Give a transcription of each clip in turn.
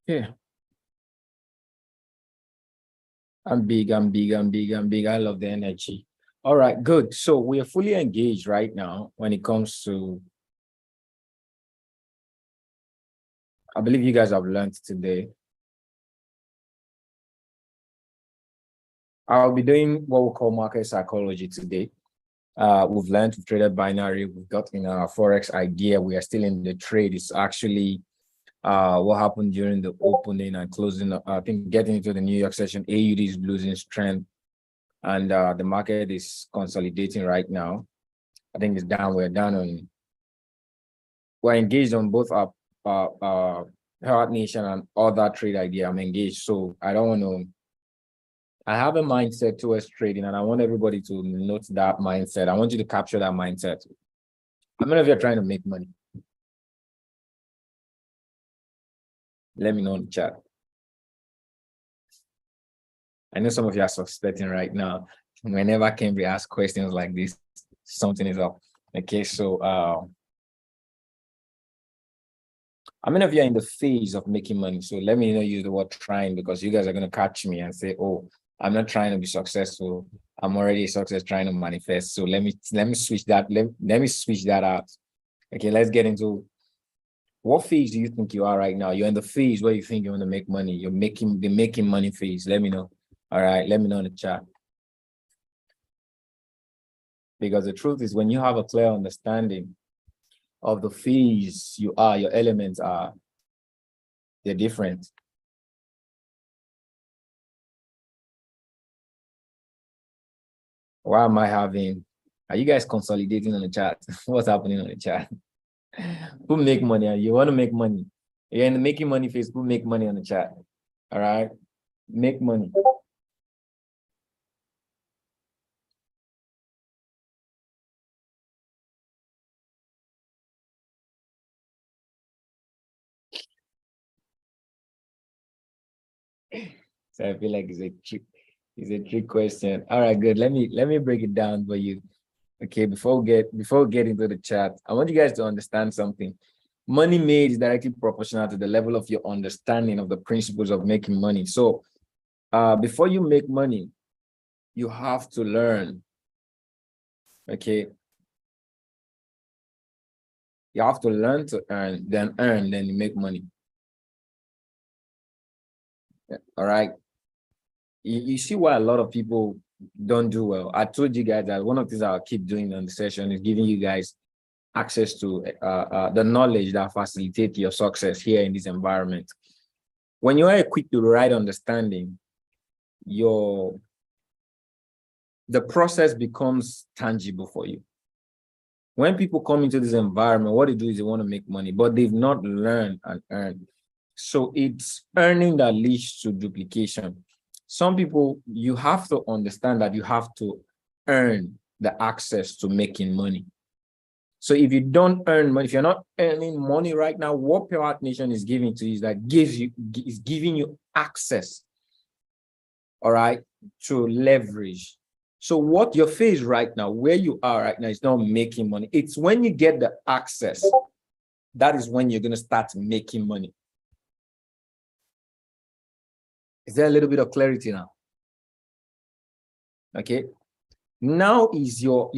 Yeah. I'm big, I'm big, I'm big, I'm big. I love the energy. All right, good. So we are fully engaged right now when it comes to, I believe you guys have learned today. I'll be doing what we call market psychology today. We've learned, we've traded binary, we've got in our Forex idea. We are still in the trade. It's actually what happened during the opening and closing. I think getting into the New York session, AUD is losing strength and the market is consolidating right now. I think it's down. We're engaged on both our Heart Nation and other trade idea. I'm engaged. So I don't want to, I have a mindset towards trading and I want everybody to note that mindset. I want you to capture that mindset. How many of you are trying to make money? Let me know in the chat. I know some of you are suspecting right now. Whenever Cambry asks questions like this, something is up. Okay, so how many of you are in the phase of making money? So let me know use the word trying, because you guys are going to catch me and say, oh, I'm not trying to be successful. I'm already a success trying to manifest. So let me switch that. Let me switch that out. Okay, let's get into what phase do you think you are right now? You're in the phase where you think you want to make money. You're making the making money phase. Let me know. All right, let me know in the chat. Because the truth is, when you have a clear understanding of the phase you are, your elements are, they're different. Why am I having, are you guys consolidating on the chat? What's happening on the chat? Who make money? You want to make money? You're in the making money phase. Who make money on the chat? All right, make money. So I feel like it's a trick question. All right, good. Let me break it down for you. Okay, before we get into the chat, I want you guys to understand something. Money made is directly proportional to the level of your understanding of the principles of making money. So before you make money, you have to learn. Okay. You have to learn to earn, then you make money. All right. You see why a lot of people don't do well. I told you guys that one of the things I'll keep doing on the session is giving you guys access to the knowledge that facilitates your success here in this environment. When you are equipped to the right understanding, the process becomes tangible for you. When people come into this environment, what they do is they want to make money, but they've not learned and earned. So it's earning that leads to duplication. Some people, you have to understand that you have to earn the access to making money. So if you don't earn money, if you're not earning money right now, what Pure Nation is giving to you is that is giving you access, all right, to leverage. So what your phase right now, where you are right now, is not making money. It's when you get the access, that is when you're going to start making money. Is there a little bit of clarity now? Okay. Now is your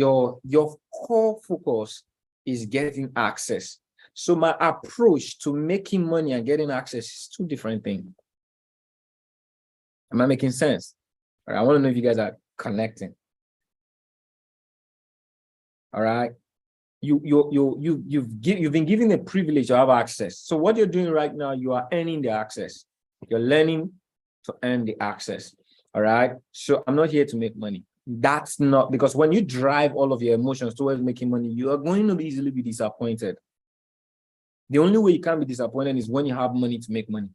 core focus is getting access. So my approach to making money and getting access is two different things. Am I making sense? All right, I want to know if you guys are connecting. All right. You've been given the privilege to have access. So what you're doing right now, you are earning the access. You're learning to earn the access. All right. So I'm not here to make money. That's not, because when you drive all of your emotions towards making money, you are going to easily be disappointed. The only way you can't be disappointed is when you have money to make money.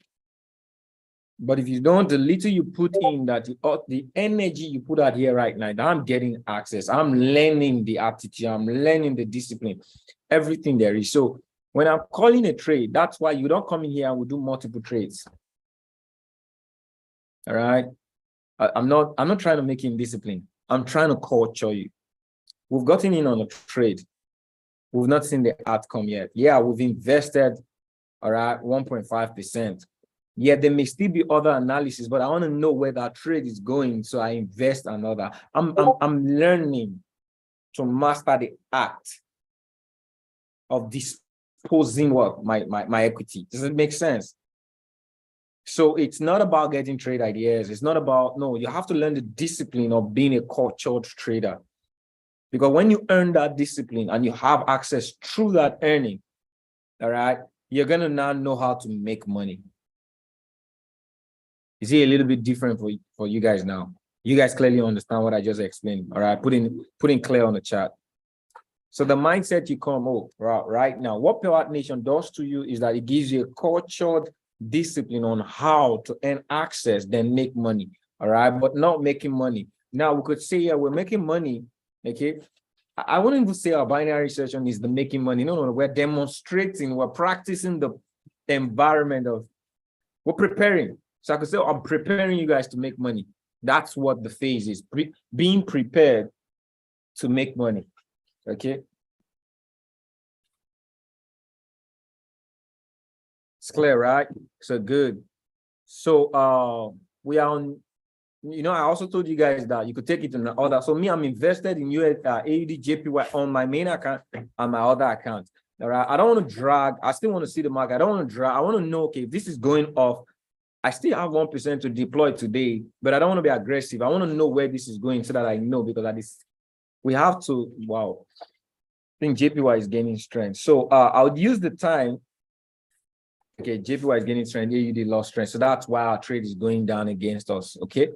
But if you don't, the little you put in, that the energy you put out here right now, I'm getting access. I'm learning the aptitude. I'm learning the discipline, everything there is. So when I'm calling a trade, that's why you don't come in here and we do multiple trades. All right. I'm not trying to make you indisciplined. I'm trying to culture you. We've gotten in on a trade. We've not seen the outcome yet. Yeah, we've invested, all right, 1.5%. Yeah, there may still be other analysis, but I want to know where that trade is going, so I invest another. I'm learning to master the act of disposing what my equity. Does it make sense? So it's not about getting trade ideas. It's not about, no, you have to learn the discipline of being a cultured trader. Because when you earn that discipline and you have access through that earning, all right, you're going to now know how to make money. Is it a little bit different for you guys now? You guys clearly understand what I just explained. All right, putting clear on the chat. So the mindset you come right now, what Pivot Nation does to you is that it gives you a cultured discipline on how to earn access, then make money. All right, but not making money. Now we could say, yeah, we're making money. Okay, I wouldn't even say our binary session is the making money. No, we're demonstrating, we're practicing the environment of, we're preparing. So I could say, I'm preparing you guys to make money. That's what the phase is, being prepared to make money. Okay. It's clear, right? So good. So we are on, I also told you guys that you could take it in the other. So me, I'm invested in US AUD JPY on my main account and my other account. All right. I don't want to drag. I still want to see the market. I don't want to drag. I want to know, okay, if this is going off, I still have 1% to deploy today, but I don't want to be aggressive. I want to know where this is going so that I know, because that is, we have to, wow. I think JPY is gaining strength. So I would use the time. Okay, JPY is gaining strength, AUD lost strength. So that's why our trade is going down against us. Okay.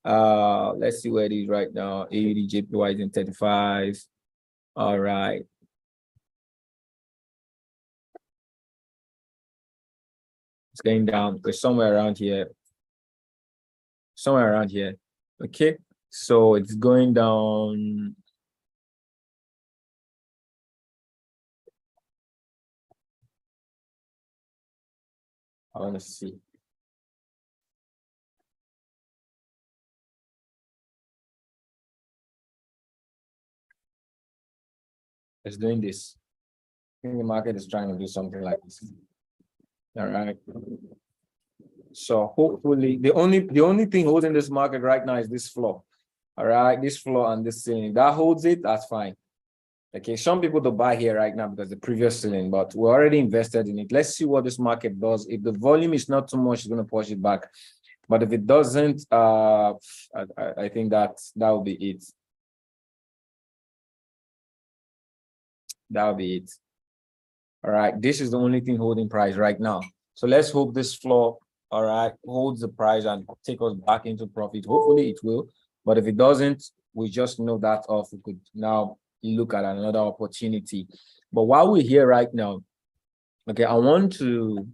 Let's see where it is right now. AUD JPY is in 35. All right. It's going down. We're somewhere around here. Somewhere around here. Okay. So it's going down. I want to see. It's doing this. I think the market is trying to do something like this. All right. So hopefully the only thing holding this market right now is this floor. All right, this floor and this ceiling. That holds it, that's fine. Okay, some people don't buy here right now because the previous ceiling, but we're already invested in it. Let's see what this market does. If the volume is not too much, it's going to push it back. But if it doesn't, I think that will be it. That will be it. All right, this is the only thing holding price right now. So let's hope this floor, all right, holds the price and take us back into profit. Hopefully it will. But if it doesn't, we just know that off. We could now look at another opportunity. But while we're here right now, okay, I want to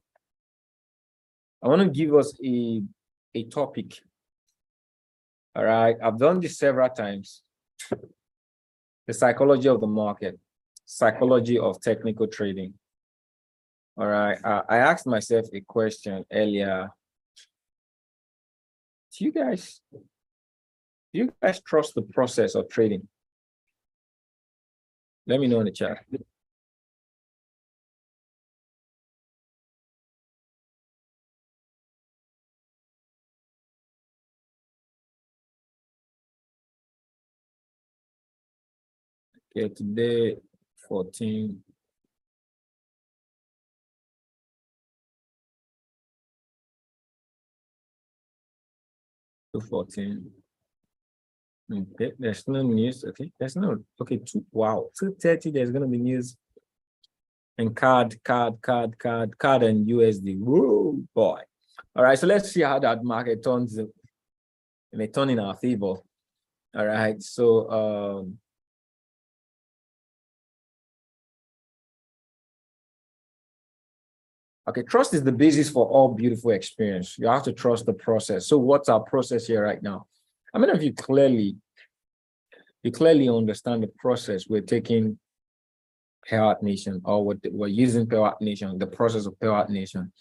give us a topic. All right, I've done this several times. The psychology of the market, psychology of technical trading. All right, I asked myself a question earlier. Do you guys trust the process of trading? Let me know in the chat. Okay, today 14. To 14. Okay, there's no news. Okay, there's no. Okay, 2:30. There's gonna be news. And CAD and USD. Whoa, boy. All right, so let's see how that market turns. It may turn in our favor. All right, so okay, trust is the basis for all beautiful experience. You have to trust the process. So what's our process here right now? I mean, if you clearly understand the process, we're taking Pivot Nation, or what we're using Pivot Nation, the process of Pivot Nation.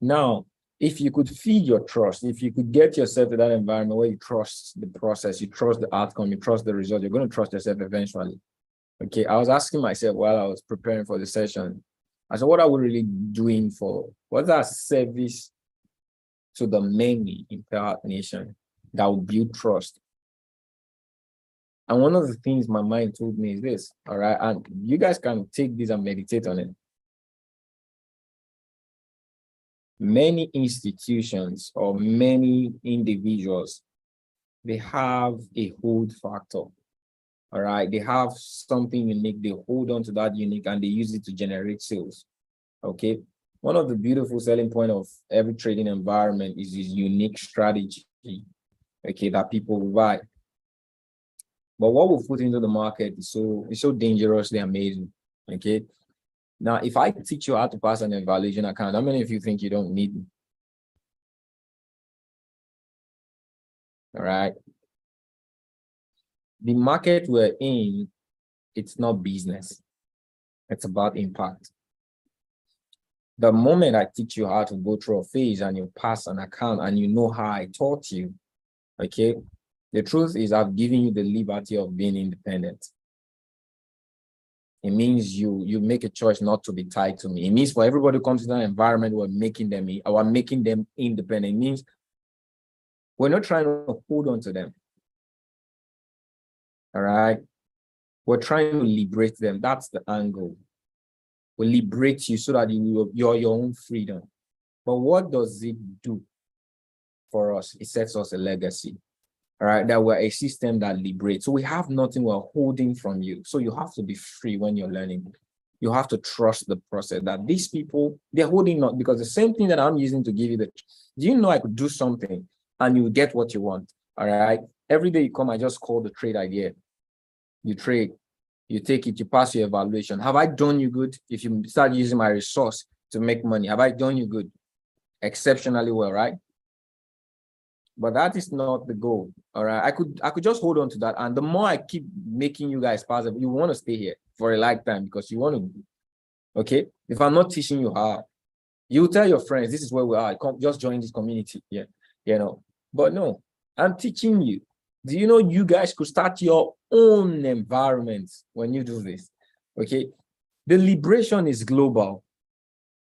Now, if you could feed your trust, if you could get yourself to that environment where you trust the process, you trust the outcome, you trust the result, you're going to trust yourself eventually. Okay, I was asking myself while I was preparing for the session, And so what are we really doing for, what's our service to the many in Power Nation that will build trust? And one of the things my mind told me is this, all right? And you guys can take this and meditate on it. Many institutions or many individuals, they have a hold factor, all right? They have something unique. They hold on to that unique and they use it to generate sales, okay? One of the beautiful selling point of every trading environment is this unique strategy, okay, that people will buy. But what we put into the market is so dangerously amazing, okay? Now, if I teach you how to pass an evaluation account, how many of you think you don't need me? All right. The market we're in, it's not business. It's about impact. The moment I teach you how to go through a phase and you pass an account and you know how I taught you, okay? The truth is I've given you the liberty of being independent. It means you make a choice not to be tied to me. It means for everybody who comes to that environment, we're making them independent. It means we're not trying to hold on to them. All right. We're trying to liberate them. That's the angle. We liberate you so that you're your own freedom. But what does it do for us? It sets us a legacy. All right, that we're a system that liberates. So we have nothing we're holding from you. So you have to be free when you're learning. You have to trust the process that these people, they're holding on, because the same thing that I'm using to give you do you know I could do something and you get what you want? All right. Every day you come, I just call the trade idea. You trade, you take it, you pass your evaluation. Have I done you good? If you start using my resource to make money, have I done you good? Exceptionally well, right? But that is not the goal. All right. I could just hold on to that. And the more I keep making you guys passive, you want to stay here for a lifetime because you want to. Okay. If I'm not teaching you how, you tell your friends, this is where we are. Come, just join this community. Yeah. You know, but no, I'm teaching you. Do you know you guys could start your own environment when you do this? Okay. The liberation is global.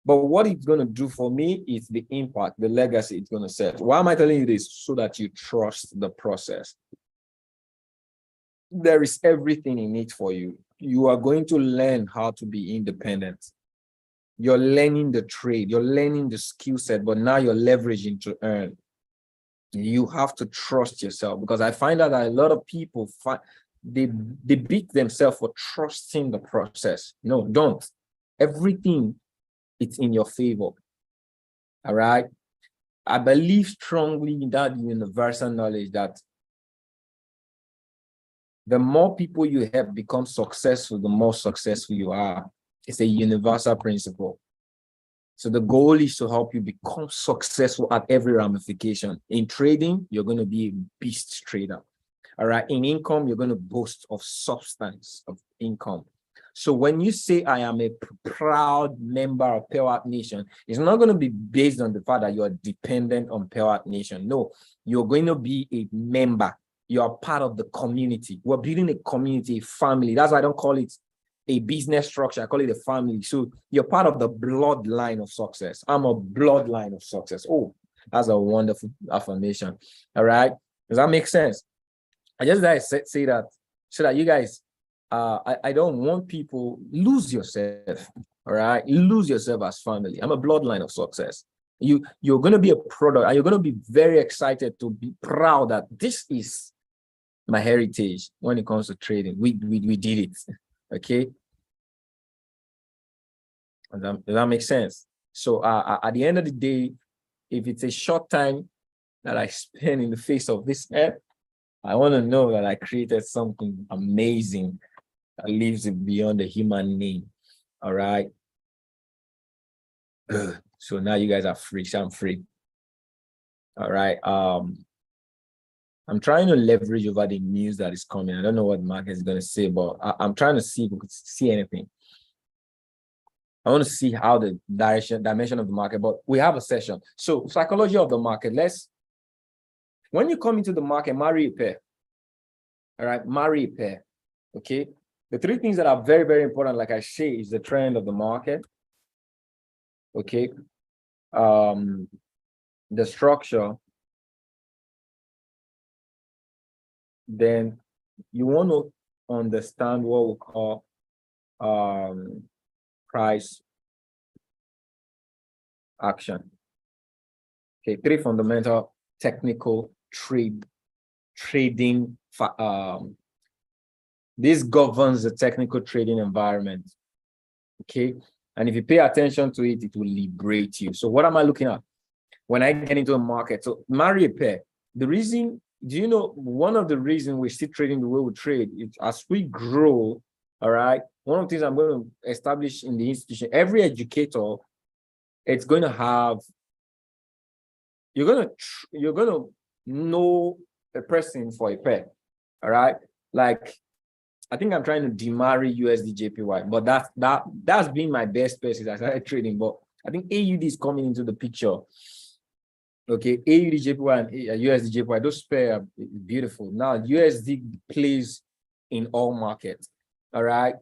But what it's going to do for me is the impact, the legacy it's going to set. Why am I telling you this? So that you trust the process. There is everything in it for you. You are going to learn how to be independent. You're learning the trade. You're learning the skill set, but now you're leveraging to earn. You have to trust yourself, because I find out that a lot of people, they beat themselves for trusting the process. No, don't. Everything, it's in your favor. All right. I believe strongly in that universal knowledge that the more people you help become successful, the more successful you are. It's a universal principle. So the goal is to help you become successful at every ramification. In trading, you're going to be a beast trader. All right. In income, you're going to boast of substance of income. So when you say I am a proud member of Power Nation, it's not going to be based on the fact that you are dependent on Power Nation. No, you're going to be a member. You are part of the community. We're building a community, a family. That's why I don't call it a business structure. I call it a family. So you're part of the bloodline of success. I'm a bloodline of success. Oh, that's a wonderful affirmation. All right. Does that make sense? I just say that so that you guys, I don't want people lose yourself. All right. Lose yourself as family. I'm a bloodline of success. You're going to be a product, and you're going to be very excited to be proud that this is my heritage when it comes to trading. We did it. Okay. Does that make sense? So at the end of the day, if it's a short time that I spend in the face of this app, I want to know that I created something amazing that lives beyond the human name. All right. So now you guys are free. So I'm free. All right. I'm trying to leverage over the news that is coming. I don't know what the market is going to say, but I'm trying to see if we could see anything. I want to see how the dimension of the market, but we have a session. So psychology of the market. When you come into the market, marry a pair. All right, marry a pair. Okay. The three things that are very, very important, like I say, is the trend of the market. Okay. The structure, then you want to understand what we call price action. Okay, three fundamental technical trading. This governs the technical trading environment. Okay, and if you pay attention to it, it will liberate you. So what am I looking at when I get into a market? So marry a pair. The reason, do you know, one of the reasons we're still trading the way we trade is as we grow, all right, one of the things I'm going to establish in the institution, every educator, it's going to have, you're going to know a person for a pair, all right? Like, I think I'm trying to demarry USD JPY, but that's been my best bet since I started trading. But I think AUD is coming into the picture. Okay, AUD JPY and USD JPY, those pair are beautiful. Now USD plays in all markets. All right,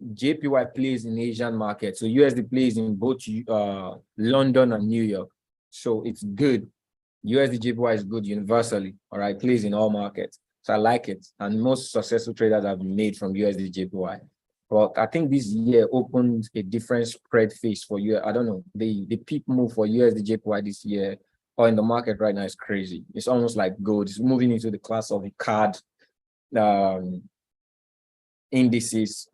JPY plays in Asian markets. So USD plays in both London and New York. So it's good. USD JPY is good universally. All right, plays in all markets. So I like it. And most successful traders have been made from USD JPY. But I think this year opened a different spread phase for you. I don't know. The peak move for USD JPY this year or in the market right now is crazy. It's almost like gold. It's moving into the class of the card indices.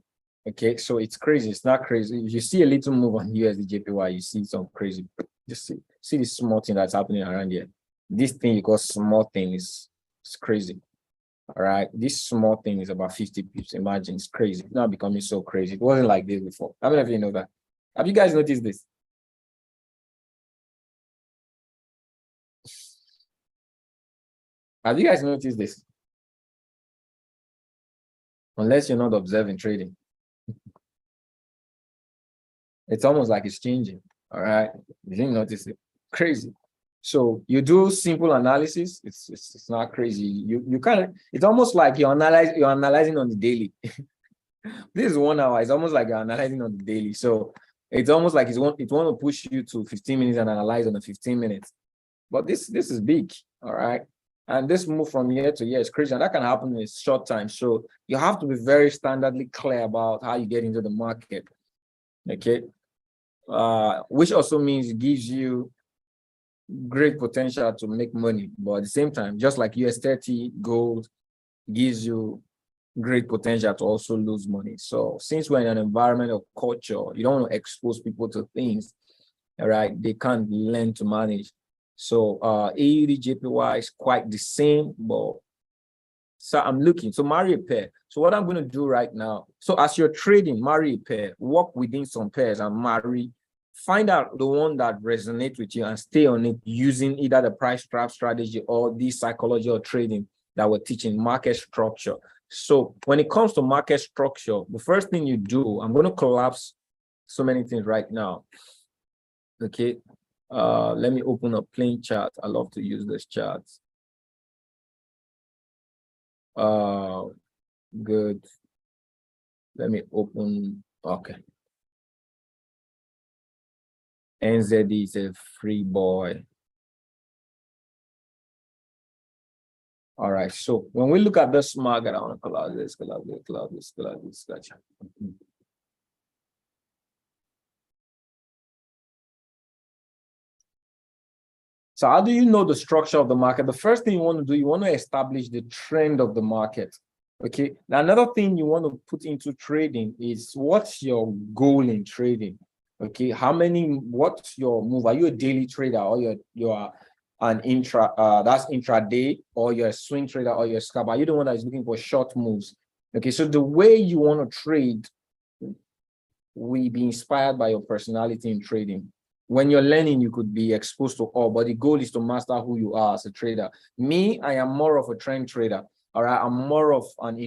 Okay, so it's crazy. It's not crazy. If you see a little move on USD JPY, you see some crazy. Just see this small thing that's happening around here. This thing you call small thing is crazy. All right, this small thing is about 50 pips. Imagine, it's crazy. It's now becoming so crazy. It wasn't like this before. How many of you know that? Have you guys noticed this? Have you guys noticed this? Unless you're not observing trading. It's almost like it's changing. All right, you didn't notice it. Crazy. So you do simple analysis. It's not crazy. You kind of, it's almost like you're analyzing on the daily. This is 1 hour. It's almost like you're analyzing on the daily. So it's almost like it want to push you to 15 minutes and analyze on the 15 minutes. But this is big. All right. And this move from year to year is crazy. And that can happen in a short time. So you have to be very standardly clear about how you get into the market. Okay. Which also means it gives you great potential to make money, but at the same time, just like US30 gold gives you great potential to also lose money. So since we're in an environment of culture, you don't want to expose people to things, all right, they can't learn to manage. So AUD JPY is quite the same, but so I'm looking. So marry a pair. So what I'm going to do right now, so as you're trading, marry a pair, work within some pairs and marry. Find out the one that resonates with you and stay on it using either the price trap strategy or the psychology of trading that we're teaching, market structure. So when it comes to market structure, the first thing you do, I'm going to collapse so many things right now. Okay. Let me open a plain chart. I love to use this chart. Good. Let me open. Okay. NZD is a free boy. All right. So when we look at this market, I want to collapse this. So how do you know the structure of the market? The first thing you want to do, you want to establish the trend of the market. Okay. Now, another thing you want to put into trading is what's your goal in trading? Okay. What's your move? Are you a daily trader or you're an that's intraday, or you're a swing trader, or you're a scalper? Are you the one that is looking for short moves? Okay. So the way you want to trade will be inspired by your personality in trading. When you're learning, you could be exposed to all, but the goal is to master who you are as a trader. Me, I am more of a trend trader. All right, I'm more of an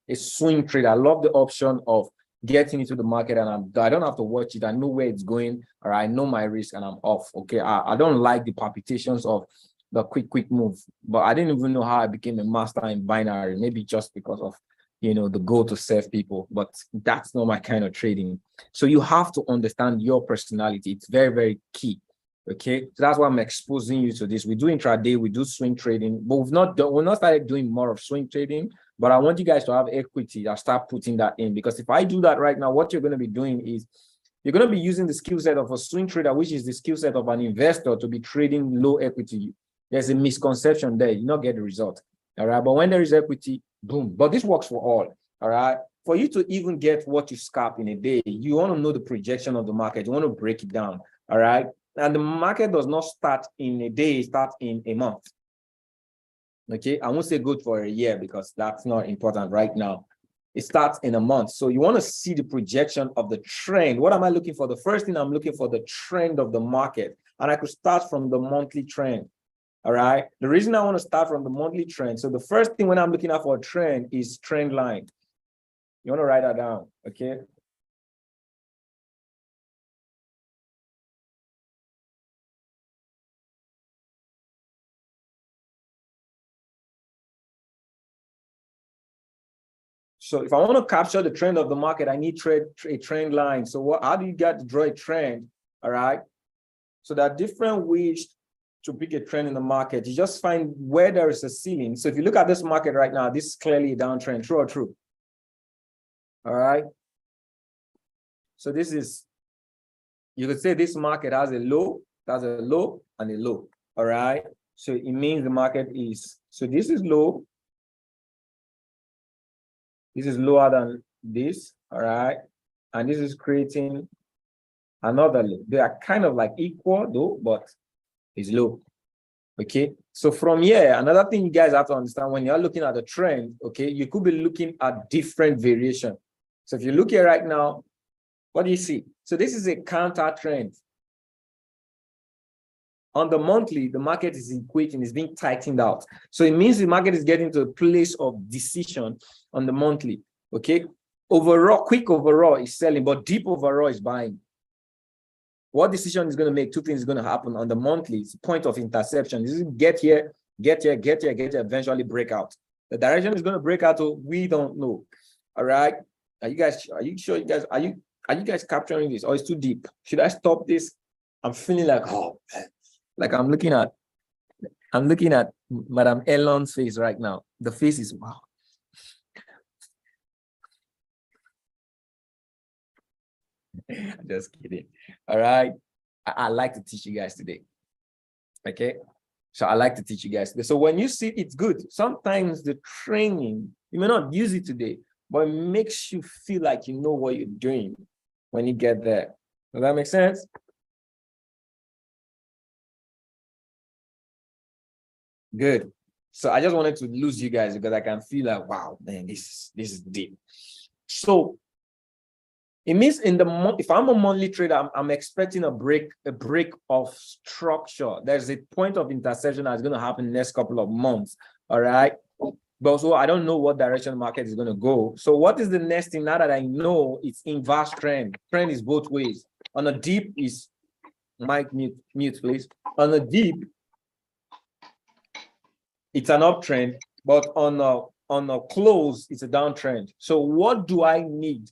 a swing trader. I love the option of getting into the market and I don't have to watch it. I know where it's going. All right, I know my risk and I'm off. Okay, I don't like the palpitations of the quick move, but I didn't even know how I became a master in binary. Maybe just because of the goal to serve people, but that's not my kind of trading. So you have to understand your personality. It's very, very key. Okay, so that's why I'm exposing you to this. We do intraday, we do swing trading, but we're not started doing more of swing trading. But I want you guys to have equity. I start putting that in, because if I do that right now, what you're going to be doing is you're going to be using the skill set of a swing trader, which is the skill set of an investor, to be trading low equity. There's a misconception there. You not get the result. All right. But when there is equity, boom. But this works for all. All right. For you to even get what you scalp in a day, you want to know the projection of the market. You want to break it down. All right. And the market does not start in a day, it starts in a month. Okay. I won't say good for a year, because that's not important right now. It starts in a month. So you want to see the projection of the trend. What am I looking for? The first thing I'm looking for, the trend of the market. And I could start from the monthly trend. All right. The reason I want to start from the monthly trend. So the first thing when I'm looking at for a trend is trend line. You want to write that down. Okay. So if I want to capture the trend of the market, I need a trend line. So how do you get to draw a trend? All right. So there are different ways to pick a trend in the market. You just find where there is a ceiling. So if you look at this market right now, this is clearly a downtrend. True or true? All right. So this is, you could say this market has a low, and a low. All right. So it means the market is, so this is low. This is lower than this. All right. And this is creating another low. They are kind of like equal though, but it's low. Okay. So from here, another thing you guys have to understand when you're looking at the trend, okay, you could be looking at different variation. So if you look here right now, what do you see? So this is a counter trend. On the monthly, the market is equating, is being tightened out. So it means the market is getting to a place of decision on the monthly. Okay. Overall, quick overall is selling, but deep overall is buying. What decision is going to make? Two things is going to happen on the monthly. It's point of interception. This is get here, eventually break out. The direction is going to break out, so we don't know. All right. Are you sure you guys, are you guys capturing this, or it's too deep? Should I stop this? I'm feeling like, oh, like I'm looking at Madam Elon's face right now. The face is wow. Just kidding. All right. I like to teach you guys today. Okay. So I like to teach you guys today. So when you see it's good, sometimes the training, you may not use it today, but it makes you feel like you know what you're doing when you get there. Does that make sense? Good. So I just wanted to lose you guys because I can feel like, wow, man, this is deep. So it means in the month, if I'm a monthly trader, I'm expecting a break of structure. There's a point of intersection that's going to happen in the next couple of months. All right. But so I don't know what direction the market is going to go. So what is the next thing now that I know it's inverse trend? Trend is both ways. On a deep is Mike mute please. On a deep, it's an uptrend, but on a close, it's a downtrend. So what do I need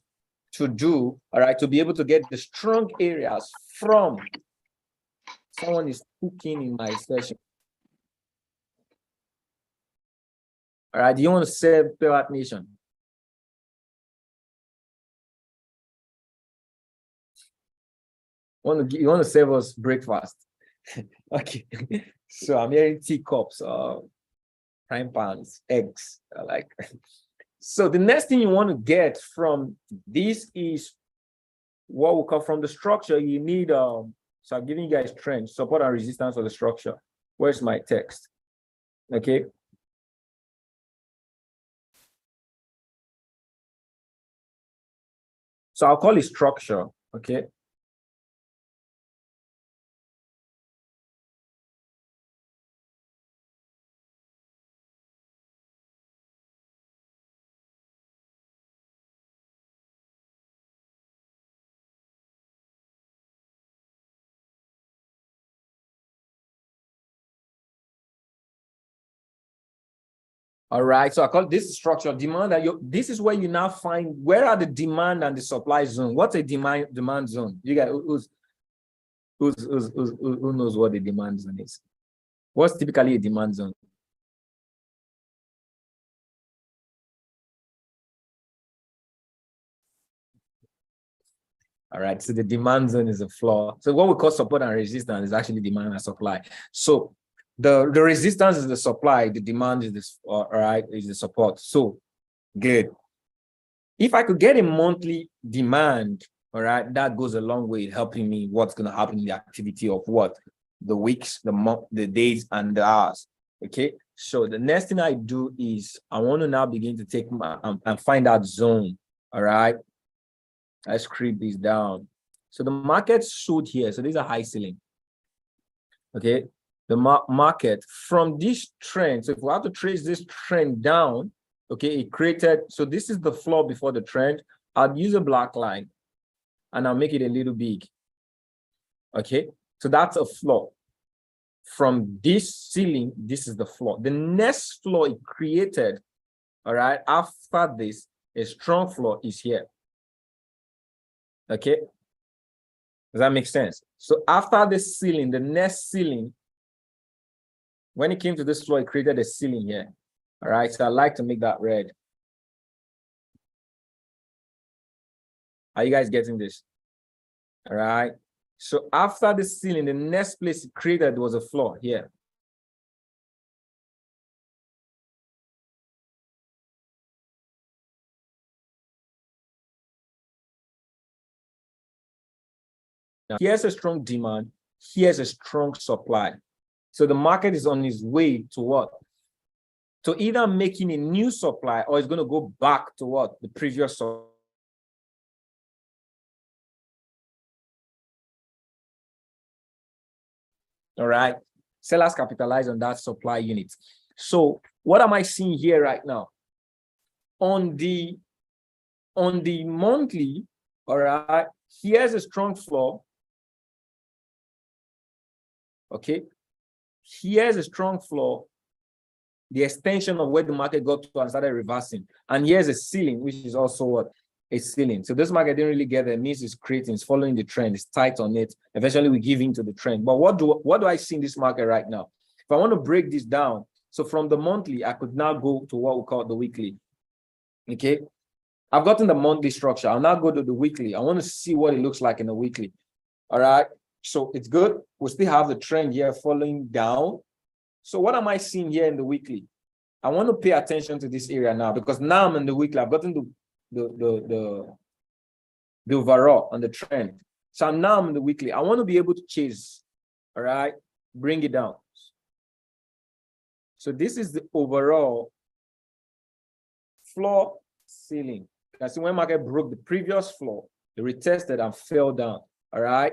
to do, all right, to be able to get the strong areas from someone is cooking in my session? All right, do you want to serve Pellat Nation? You want to serve us breakfast? Okay. So I'm hearing teacups, prime pans, eggs, like. So the next thing you want to get from this is what will come from the structure. You need so I'm giving you guys trends, support and resistance of the structure. Where's my text? Okay. So I'll call it structure. Okay. All right. So I call this structure demand. This is where you now find where are the demand and the supply zone. What's a demand zone? You guys who knows what the demand zone is? What's typically a demand zone? All right. So the demand zone is a floor. So what we call support and resistance is actually demand and supply. So the resistance is the supply, the demand is this, all right, is the support. So good. If I could get a monthly demand, all right, that goes a long way in helping me what's going to happen in the activity of what? The weeks, the month, the days, and the hours. Okay. So the next thing I do is I want to now begin to take my and find that zone. All right. Let's creep this down. So the market stood here. So these are high ceiling. Okay. The market from this trend. So if we have to trace this trend down, okay, it created. So this is the floor before the trend. I'll use a black line and I'll make it a little big. Okay. So that's a floor. From this ceiling, this is the floor. The next floor it created, all right, after this, a strong floor is here. Okay. Does that make sense? So after the ceiling, the next ceiling, when it came to this floor, it created a ceiling here. All right. So I like to make that red. Are you guys getting this? All right. So after the ceiling, the next place it created was a floor here. Now, here's a strong demand. Here's a strong supply. So the market is on its way to what? To either making a new supply or it's going to go back to what? The previous supply. All right. Sellers capitalize on that supply unit. So what am I seeing here right now? On the monthly, all right, here's a strong floor. Okay. Here's a strong floor. The extension of where the market got to and started reversing. And here's a ceiling, which is also what? A ceiling. So this market didn't really get there. It means it's creating, it's following the trend, it's tight on it. Eventually we give in to the trend. But what do I see in this market right now? If I want to break this down, so from the monthly, I could now go to what we call the weekly. Okay. I've gotten the monthly structure. I'll now go to the weekly. I want to see what it looks like in the weekly. All right. So it's good. We still have the trend here following down. So what am I seeing here in the weekly? I want to pay attention to this area now because now I'm in the weekly. I've gotten the overall on the trend. So now I'm in the weekly. I want to be able to chase. All right. Bring it down. So this is the overall floor ceiling. You can see when market broke the previous floor, it retested and fell down. All right.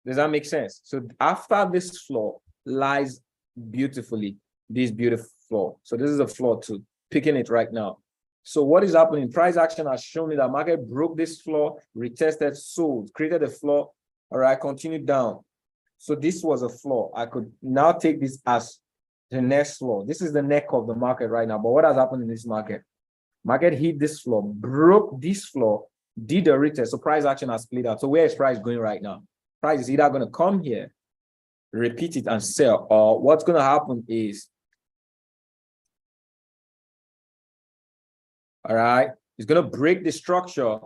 Does that make sense? So after this floor lies beautifully this beautiful floor. So this is a floor too, picking it right now. So what is happening? Price action has shown me that market broke this floor, retested, sold, created a floor. All right, continued down. So this was a floor. I could now take this as the next floor. This is the neck of the market right now. But what has happened in this market? Market hit this floor, broke this floor, did a retest. So price action has played out. So where is price going right now? Price is either going to come here, repeat it and sell, or what's going to happen is, all right, it's going to break the structure.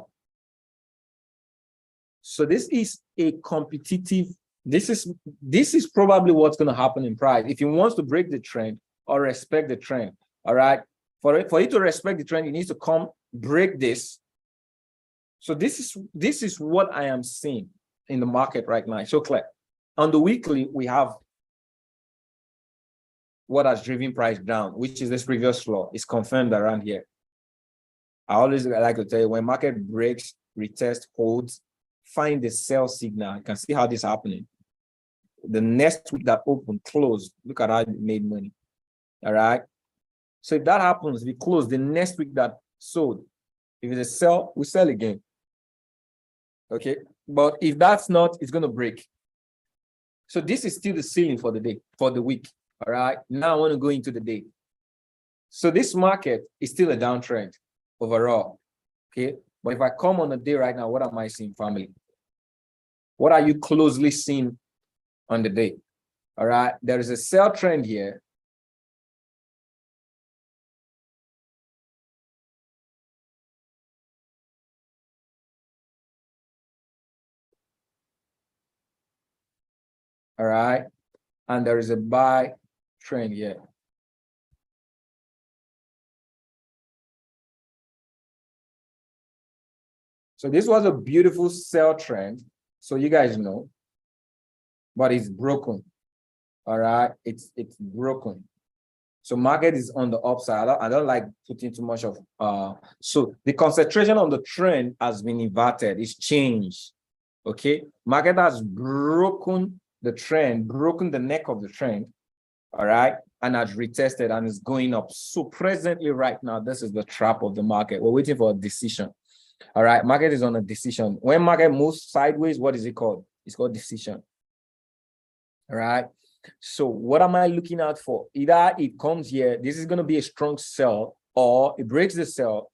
So this is a competitive, this is probably what's going to happen in price. If it wants to break the trend or respect the trend, all right, for it to respect the trend, it needs to come break this. So this is what I am seeing in the market right now. So clear. On the weekly, we have what has driven price down, which is this previous floor. It's confirmed around here. I always like to tell you, when market breaks, retest, holds, find the sell signal. You can see how this is happening. The next week that opened, closed. Look at how it made money. All right. So if that happens, we close the next week that sold. If it's a sell, we sell again. Okay. But if that's not, it's going to break. So this is still the ceiling for the day, for the week. All right. Now I want to go into the day. So this market is still a downtrend overall. Okay. But if I come on a day right now, what am I seeing, family? What are you closely seeing on the day? All right. There is a sell trend here. All right. And there is a buy trend here. So this was a beautiful sell trend. So you guys know, but it's broken. All right. It's broken. So market is on the upside. I don't like putting too much of so the concentration on the trend has been inverted. It's changed. Okay. Market has broken the trend, broken the neck of the trend. All right. And has retested and is going up. So presently, right now, this is the trap of the market. We're waiting for a decision. All right. Market is on a decision. When market moves sideways, what is it called? It's called decision. All right. So what am I looking out for? Either it comes here, this is going to be a strong sell, or it breaks the sell,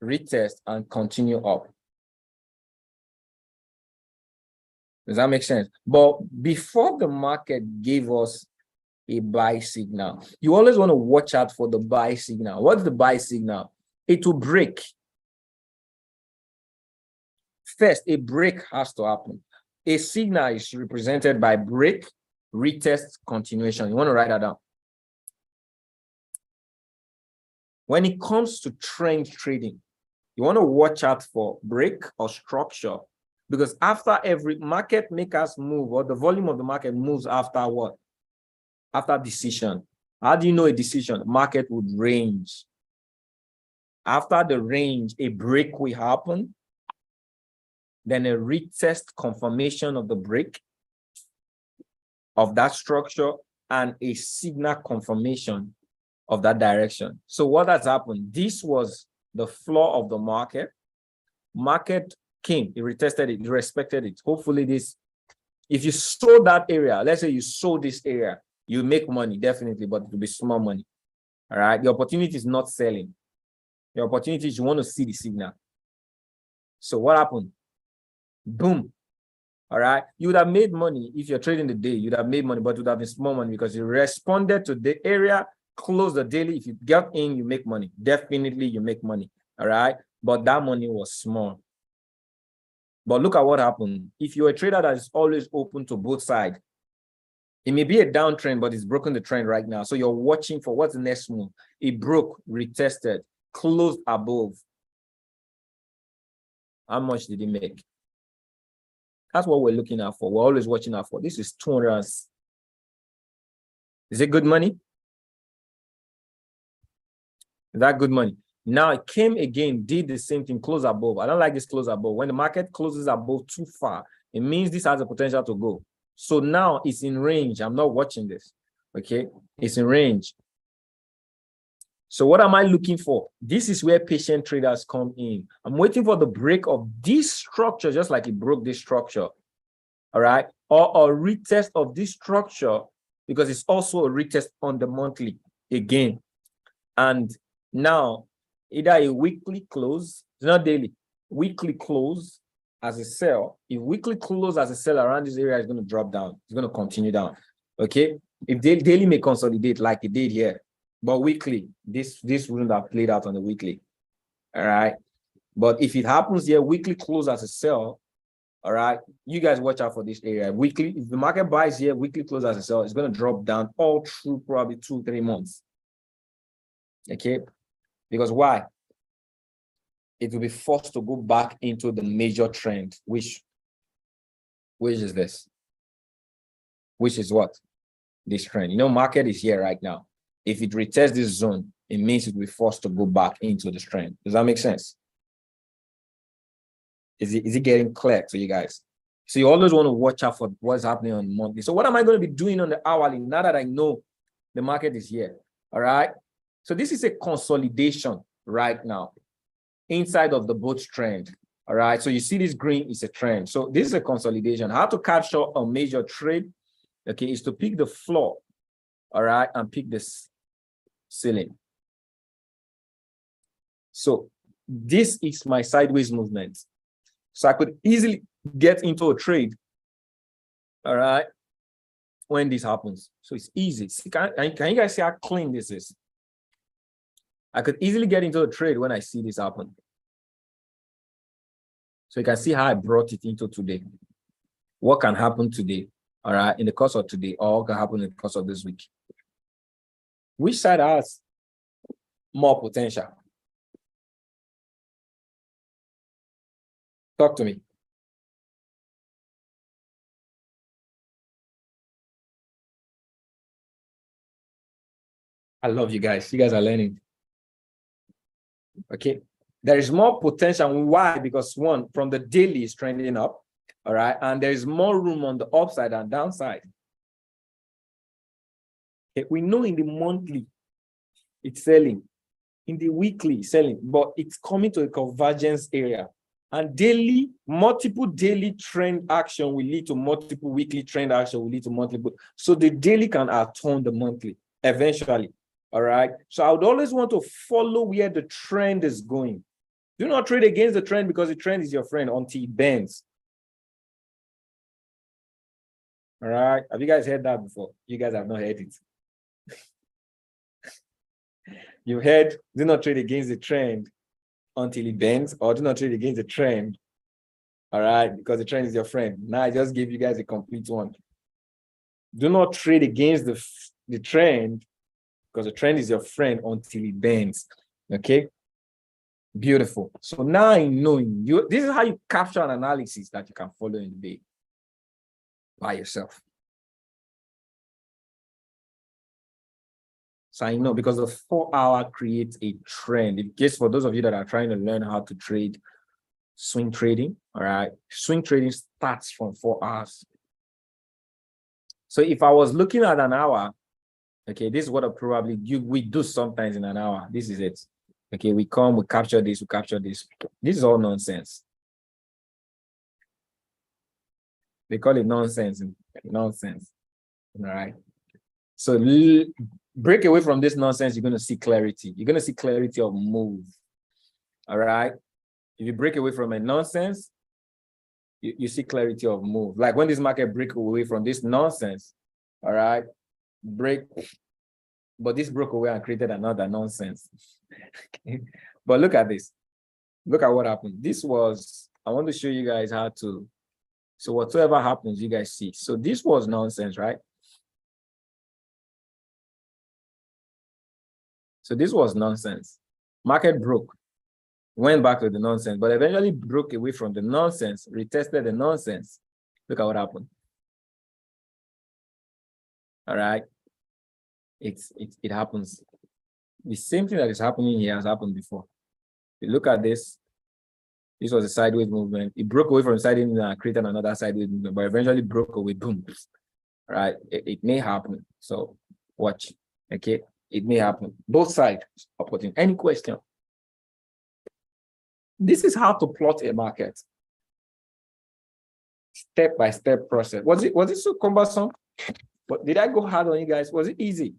retest, and continue up. Does that make sense? But before the market gave us a buy signal, you always want to watch out for the buy signal. What's the buy signal? It will break. First, a break has to happen. A signal is represented by break, retest, continuation. You want to write that down. When it comes to trend trading, you want to watch out for break or structure, because after every market makers move, or the volume of the market moves after what? After decision. How do you know a decision? Market would range. After the range, a break will happen, then a retest, confirmation of the break of that structure, and a signal confirmation of that direction. So what has happened? This was the floor of the market. Market came, it retested it, it respected it. Hopefully this, if you sold that area, let's say you sold this area, you make money, definitely, but it will be small money. All right. The opportunity is not selling. The opportunity is you want to see the signal. So what happened? Boom. All right. You would have made money if you're trading the day, you'd have made money, but it would have been small money because you responded to the area, close the daily. If you get in, you make money. Definitely you make money. All right. But that money was small. But look at what happened. If you're a trader that is always open to both sides, it may be a downtrend, but it's broken the trend right now. So you're watching for what's the next move. It broke, retested, closed above. How much did it make? That's what we're looking out for. We're always watching out for. This is 200. Is it good money? Is that good money? Now it came again, did the same thing, close above. I don't like this close above. When the market closes above too far, it means this has the potential to go. So now it's in range. I'm not watching this. Okay, it's in range. So what am I looking for? This is where patient traders come in. I'm waiting for the break of this structure, just like it broke this structure. All right, or a retest of this structure, because it's also a retest on the monthly again. And now either a weekly close, it's not daily, weekly close as a sell. If weekly close as a sell around this area is going to drop down, it's going to continue down. Okay, if daily may consolidate like it did here, but weekly, this wouldn't have played out on the weekly. All right, but if it happens here, weekly close as a sell. All right, you guys watch out for this area. Weekly, if the market buys here, weekly close as a sell, it's going to drop down all through probably 2-3 months. Okay, because why? It will be forced to go back into the major trend, which is this? Which is what? This trend. You know, market is here right now. If it retests this zone, it means it will be forced to go back into the trend. Does that make sense? Is it getting clear to you guys? So you always want to watch out for what's happening on monthly. So what am I going to be doing on the hourly now that I know the market is here? All right. So this is a consolidation right now inside of the both trend. All right. So you see this green is a trend. So this is a consolidation. How to capture a major trade, okay, is to pick the floor, all right, and pick this ceiling. So this is my sideways movement. So I could easily get into a trade, all right, when this happens. So it's easy. See, can you guys see how clean this is? I could easily get into a trade when I see this happen. So you can see how I brought it into today. What can happen today, all right, in the course of today, or what can happen in the course of this week? Which side has more potential? Talk to me. I love you guys. You guys are learning. Okay. There is more potential. Why? Because one, from the daily is trending up. All right. And there is more room on the upside and downside. Okay. We know in the monthly, it's selling. In the weekly, selling. But it's coming to a convergence area. And daily, multiple daily trend action will lead to multiple weekly trend action will lead to multiple. So the daily can outturn the monthly eventually. All right. So I would always want to follow where the trend is going. Do not trade against the trend because the trend is your friend until it bends. All right. Have you guys heard that before? You guys have not heard it. You heard, do not trade against the trend until it bends, or do not trade against the trend. All right. Because the trend is your friend. Now I just gave you guys a complete one. Do not trade against the trend because the trend is your friend until it bends. Okay. Beautiful. So now I know you, this is how you capture an analysis that you can follow in the day by yourself. So I know because the 4 hour creates a trend. In case for those of you that are trying to learn how to trade swing trading, all right, swing trading starts from 4 hours. So if I was looking at an hour, okay, this is what we do sometimes in an hour. This is it. Okay, we come, we capture this, we capture this. This is all nonsense. They call it nonsense. Nonsense. All right. So break away from this nonsense, you're going to see clarity. You're going to see clarity of move. All right. If you break away from a nonsense, you see clarity of move. Like when this market break away from this nonsense, all right, but this broke away and created another nonsense. Okay. But look at this. Look at what happened. This was, I want to show you guys how to, so whatever happens, you guys see. So this was nonsense, right? So this was nonsense. Market broke, went back to the nonsense, but eventually broke away from the nonsense, retested the nonsense. Look at what happened. All right. It happens. The same thing that is happening here has happened before. You look at this. This was a sideways movement. It broke away from sideways and created another sideways movement, but eventually broke away. Boom. All right. It may happen. So watch. Okay. It may happen. Both sides opportunity. Any question? This is how to plot a market. Step-by-step process. Was it so cumbersome? But did I go hard on you guys? Was it easy?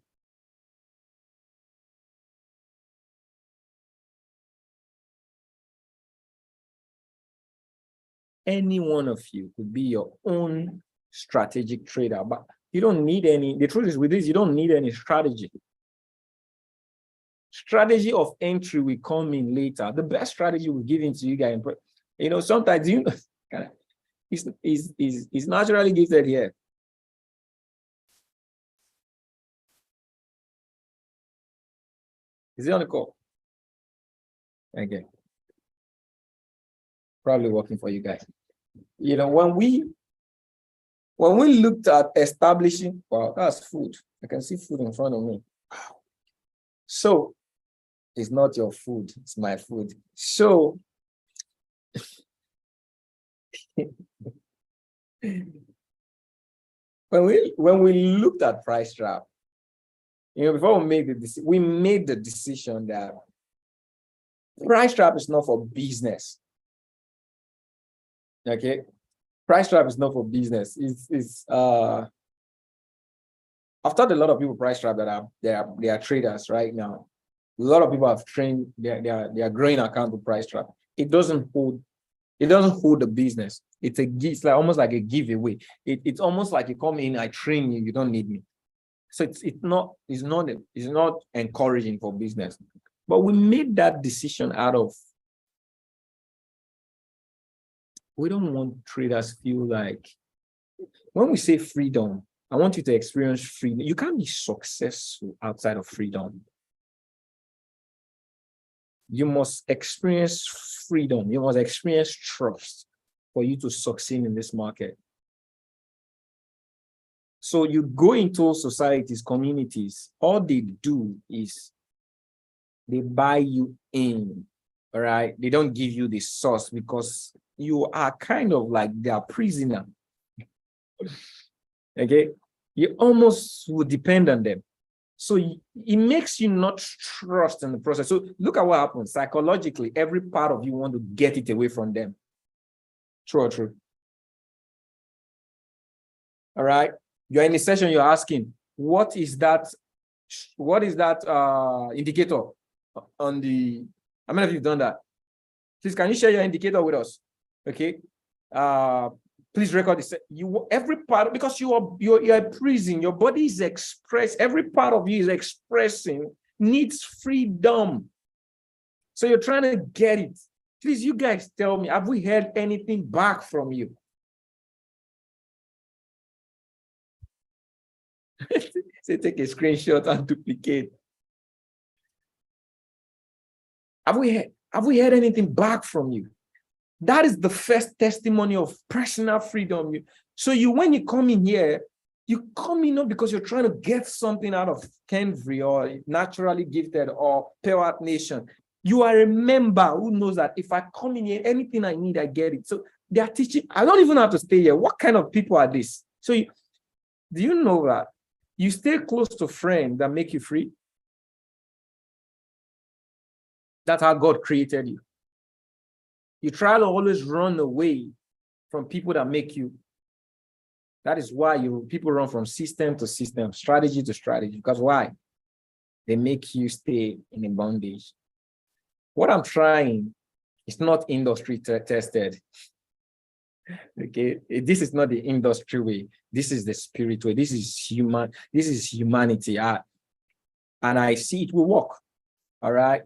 Any one of you could be your own strategic trader, but you don't need any. The truth is, with this, you don't need any strategy. Strategy of entry will come in later. The best strategy will give into you guys. You know, sometimes you know, it's naturally gifted here. Is it on the call? Okay. Probably working for you guys. You know, when we looked at establishing, wow, that's food. I can see food in front of me. Wow. So it's not your food, it's my food. So when we looked at price trap, you know, before we made the decision that price trap is not for business. Okay, price trap is not for business. I've taught a lot of people price trap that they are traders right now. A lot of people have trained their growing account to price trap. It doesn't hold the business. It's like almost like a giveaway. It's almost like you come in, I train you, you don't need me. So it's not encouraging for business. But we made that decision out of, we don't want traders feel like, when we say freedom, I want you to experience freedom. You can't be successful outside of freedom. You must experience freedom. You must experience trust for you to succeed in this market. So you go into societies, communities, all they do is they buy you in, all right? They don't give you the sauce because you are kind of like their prisoner. Okay? You almost would depend on them. So it makes you not trust in the process. So look at what happens. Psychologically, every part of you want to get it away from them. True or true? All right? You're in a session, you're asking, what is that indicator on the, how many of you have done that? Please, can you share your indicator with us? Okay. Please record this. Every part, because you're a prison, your body is expressed, every part of you is expressing, needs freedom. So you're trying to get it. Please, you guys tell me, have we heard anything back from you? Say, take a screenshot and duplicate. Have we heard anything back from you? That is the first testimony of personal freedom. So when you come in here, you come in not because you're trying to get something out of Kenvry or naturally gifted or Pewat Nation. You are a member who knows that if I come in here, anything I need, I get it. So they are teaching. I don't even have to stay here. What kind of people are this? So do you know that you stay close to friends that make you free? That's how God created you. You try to always run away from people that make you. That is why people run from system to system, strategy to strategy. Because why? They make you stay in a bondage. What I'm trying is not industry tested. Okay, this is not the industry way. This is the spirit way. This is human. This is humanity. And I see it will work. All right.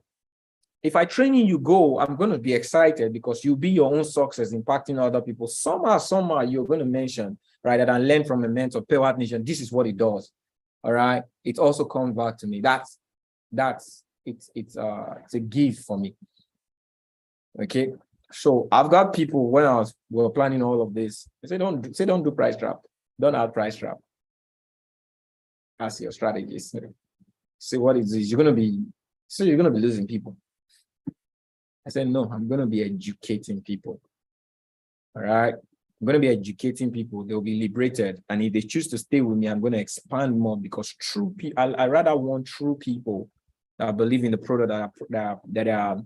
If I train you go, I'm going to be excited because you'll be your own success impacting other people. Somehow you're going to mention, right, that I learned from a mentor, Pewat Nation. This is what it does. All right. It also comes back to me. It's a gift for me. Okay. So I've got people when we were planning all of this. They say don't do price trap. Don't add price trap. That's your strategy. See what it is. You're gonna be losing people. I said, no, I'm going to be educating people. All right. I'm going to be educating people. They'll be liberated. And if they choose to stay with me, I'm going to expand more because true people, I rather want true people that believe in the product that are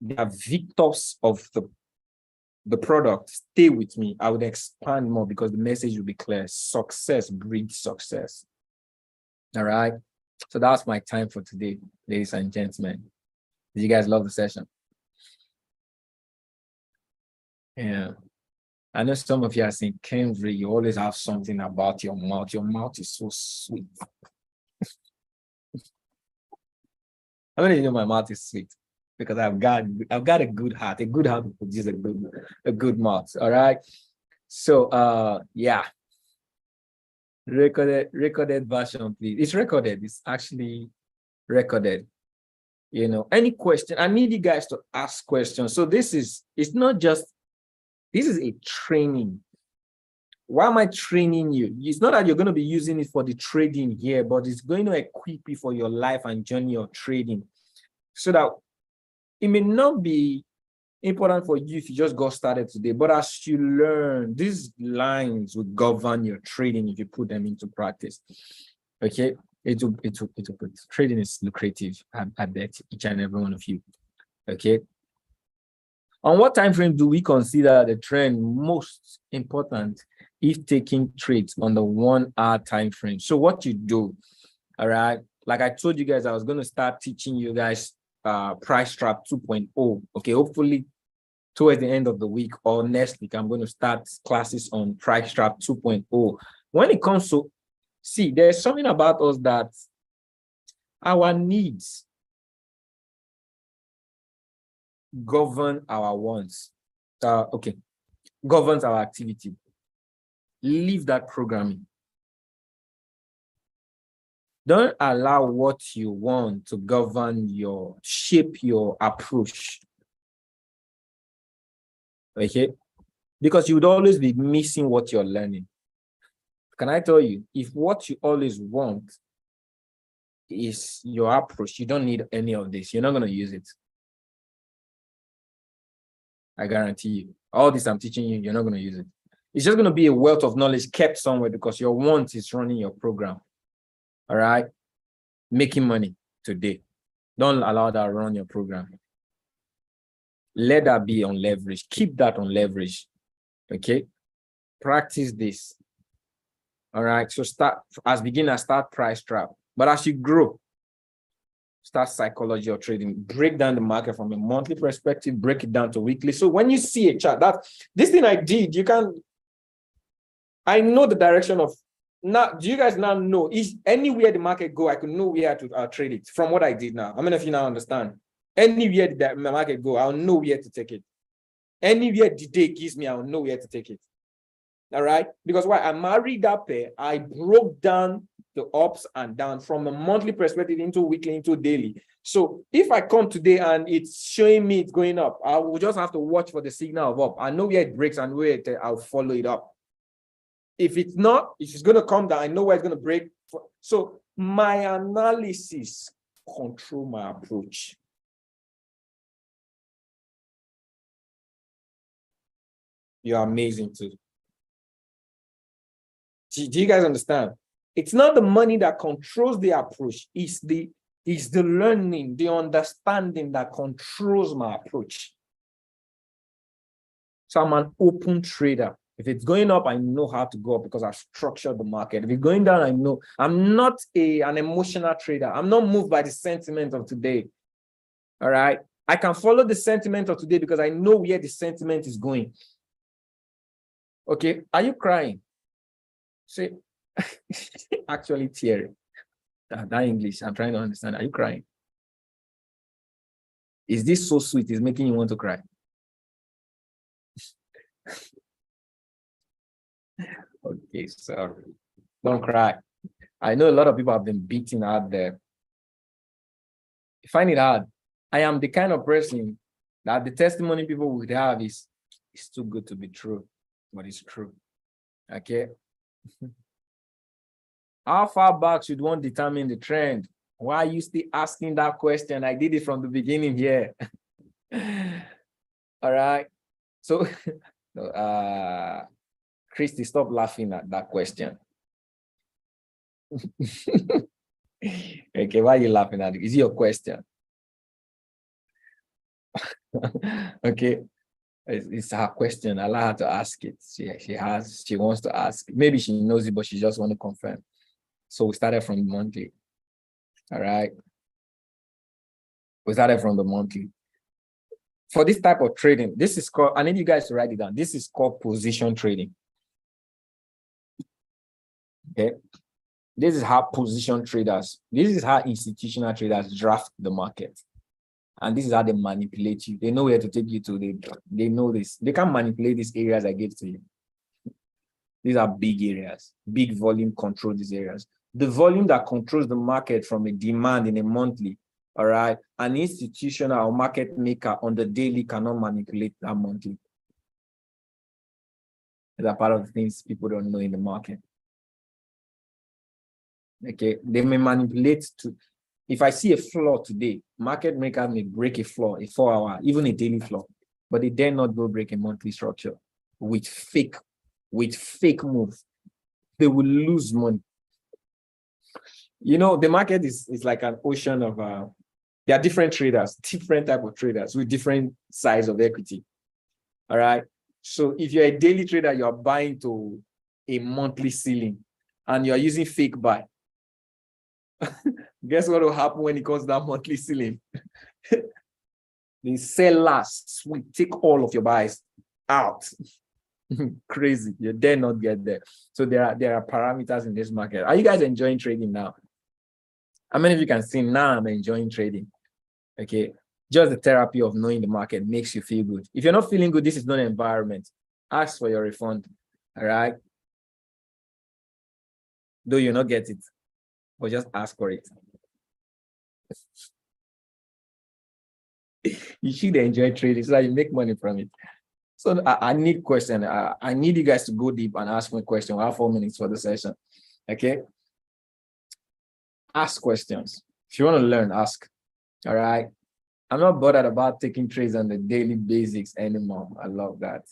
victors of the product. Stay with me. I would expand more because the message will be clear. Success breeds success. All right. So that's my time for today, ladies and gentlemen. Did you guys love the session? Yeah. I know some of you are saying, Kenvry, you always have something about your mouth. Your mouth is so sweet. How many of you know my mouth is sweet? Because I've got a good heart. A good heart will produce a good mouth. All right. So yeah. Recorded version, please. It's recorded. It's actually recorded. You know, any question, I need you guys to ask questions. So this is a training. Why am I training you? It's not that you're going to be using it for the trading here, but it's going to equip you for your life and journey of trading. So that it may not be important for you if you just got started today, but as you learn, these lines will govern your trading if you put them into practice. Okay. Trading is lucrative. I bet each and every one of you. Okay. On what time frame do we consider the trend most important if taking trades on the 1 hour time frame? So what you do, All right. Like I told you guys, I was going to start teaching you guys price trap 2.0. Okay. Hopefully towards the end of the week or next week, I'm going to start classes on price trap 2.0. When it comes to, see, there's something about us that our needs govern our wants. Okay. Governs our activity. Leave that programming. Don't allow what you want to govern shape your approach. Okay? Because you would always be missing what you're learning. Can I tell you, if what you always want is your approach, you don't need any of this. You're not going to use it. I guarantee you. All this I'm teaching you, you're not going to use it. It's just going to be a wealth of knowledge kept somewhere because your want is running your program. All right? Making money today. Don't allow that to run your program. Let that be on leverage. Keep that on leverage. Okay? Practice this. All right? So start, as beginners, start price trap. But as you grow, start psychology or trading. Break down the market from a monthly perspective. Break it down to weekly. So when you see a chart, this thing I did, I know the direction of, now, do you guys now know, is anywhere the market go, I could know where to trade it from what I did now. How many of you now understand? Anywhere the market go, I'll know where to take it. Anywhere the day gives me, I'll know where to take it. All right? Because why? I married that pair. I broke down the ups and downs from a monthly perspective into weekly, into daily. So if I come today and it's showing me it's going up, I will just have to watch for the signal of up. I know where it breaks and where I'll follow it up. If it's not, if it's going to come down, I know where it's going to break. So my analysis control my approach. You're amazing too. Do you guys understand? It's not the money that controls the approach. It's the learning, the understanding that controls my approach. So I'm an open trader. If it's going up, I know how to go up because I've structured the market. If it's going down, I know. I'm not an emotional trader. I'm not moved by the sentiment of today. All right. I can follow the sentiment of today because I know where the sentiment is going. Okay. Are you crying? Say, actually tearing. That English, I'm trying to understand. Are you crying? Is this so sweet? It's making you want to cry. Okay, sorry. Don't cry. I know a lot of people have been beaten out there. I find it hard. I am the kind of person that the testimony people would have is it's too good to be true, but it's true. Okay. How far back should one determine the trend? Why are you still asking that question? I did it from the beginning here. All right. So, Christy, stop laughing at that question. Okay, why are you laughing at it? Is it your question? Okay, it's her question. Allow her to ask it. She wants to ask. Maybe she knows it, but she just want to confirm. So we started from the monthly. All right. We started from the monthly. For this type of trading, this is called, I need you guys to write it down. This is called position trading. Okay. This is how position traders, this is how institutional traders draft the market. And this is how they manipulate you. They know where to take you to. They know this. They can manipulate these areas I gave to you. These are big areas. Big volume control these areas. The volume that controls the market from a demand in a monthly, all right, an institutional or market maker on the daily cannot manipulate that monthly. These are part of the things people don't know in the market. Okay, they may manipulate to, if I see a floor today, market maker may break a floor, a 4-hour, even a daily floor, but they dare not go break a monthly structure with fake move. They will lose money. You know, the market is like an ocean of, there are different traders, different type of traders with different size of equity. All right. So if you're a daily trader, you're buying to a monthly ceiling and you're using fake buy. Guess what will happen when it comes to that monthly ceiling? The sellers will take all of your buys out. Crazy. You dare not get there. So there are parameters in this market. Are you guys enjoying trading now? How many of you can see now I'm enjoying trading? Okay. Just the therapy of knowing the market makes you feel good. If you're not feeling good, this is not an environment. Ask for your refund. All right. Though you not get it, but just ask for it. You should enjoy trading so that you make money from it. So I need question. I need you guys to go deep and ask me a question. I have 4 minutes for the session. Okay. Ask questions. If you want to learn, ask. All right. I'm not bothered about taking trades on the daily basics anymore. I love that.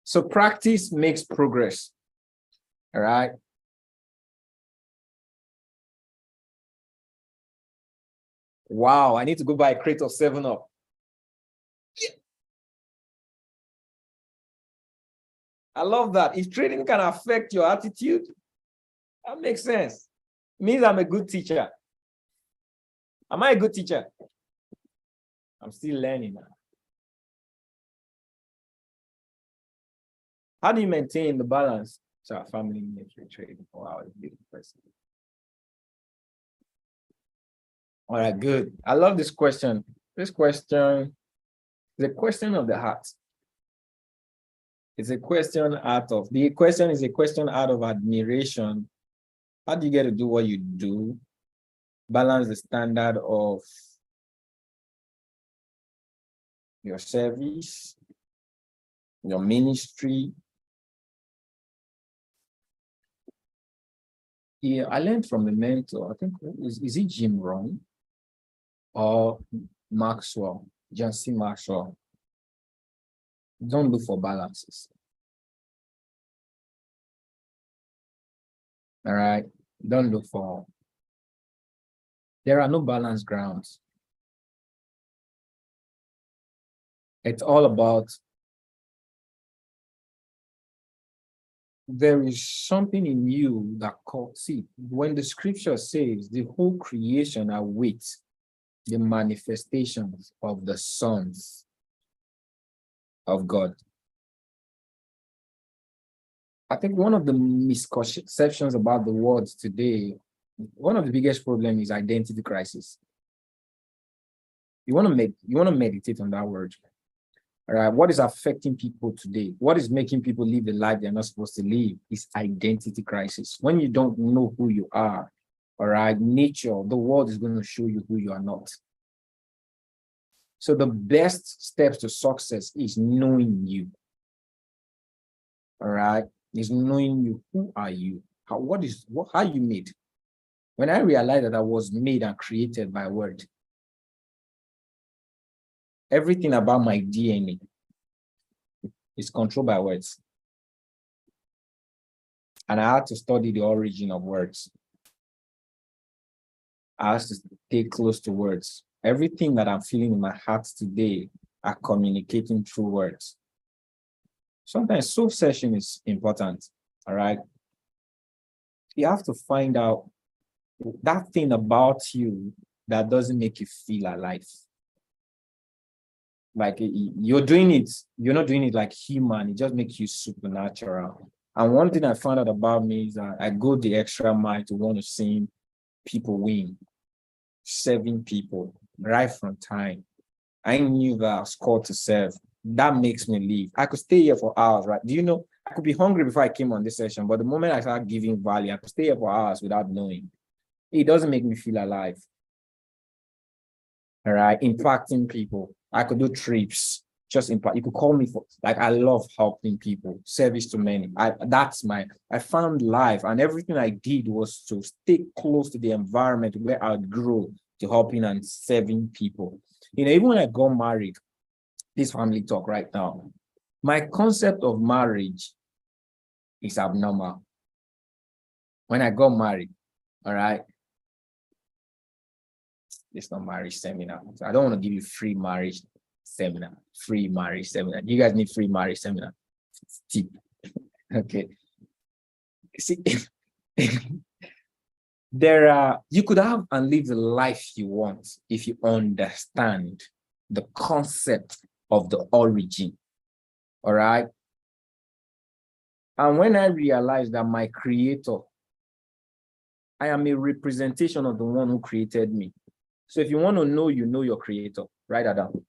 So practice makes progress. All right. Wow, I need to go buy a crate of 7-Up. Yeah. I love that. If trading can affect your attitude, that makes sense. It means I'm a good teacher. Am I a good teacher? I'm still learning now. How do you maintain the balance? So our family makes trading. Wow, it's a beautiful person. All right, good. I love this question. This question is a question of the heart. It's a question the question is a question out of admiration. How do you get to do what you do? Balance the standard of your service, your ministry. Yeah, I learned from a mentor. I think, is it Jim Rohn or Maxwell? John C. Maxwell. Don't look for balances. All right. Don't look for. There are no balance grounds. It's all about. There is something in you that see, when the scripture says the whole creation awaits the manifestations of the sons of God. I think one of the misconceptions about the world today, one of the biggest problems is identity crisis. You want to meditate on that word. All right, what is affecting people today? What is making people live the life they're not supposed to live is identity crisis. When you don't know who you are, all right, nature, the world is going to show you who you are not. So the best steps to success is knowing you. All right, is knowing you. Who are you? How are you made? When I realized that I was made and created by word, everything about my DNA is controlled by words. And I had to study the origin of words. I had to stay close to words. Everything that I'm feeling in my heart today are communicating through words. Sometimes soul session is important, all right? You have to find out that thing about you that doesn't make you feel alive. Like you're doing it, you're not doing it like human, it just makes you supernatural. And one thing I found out about me is that I go the extra mile to want to see people win, serving people right from time. I knew that I was called to serve. That makes me live. I could stay here for hours, right? Do you know, I could be hungry before I came on this session, but the moment I start giving value, I could stay here for hours without knowing. It doesn't make me feel alive. All right, impacting people. I could do trips, just impact. You could call me for, like, I love helping people, service to many. I found life, and everything I did was to stay close to the environment where I'd grow to helping and serving people. You know, even when I got married, this family talk right now, my concept of marriage is abnormal. When I got married, all right, it's not marriage seminar. So I don't want to give you free marriage seminar. Free marriage seminar. You guys need free marriage seminar. It's cheap. Okay. See, You could have and live the life you want if you understand the concept of the origin. All right. And when I realized that my creator, I am a representation of the one who created me. So if you want to know, you know your creator. Write that down.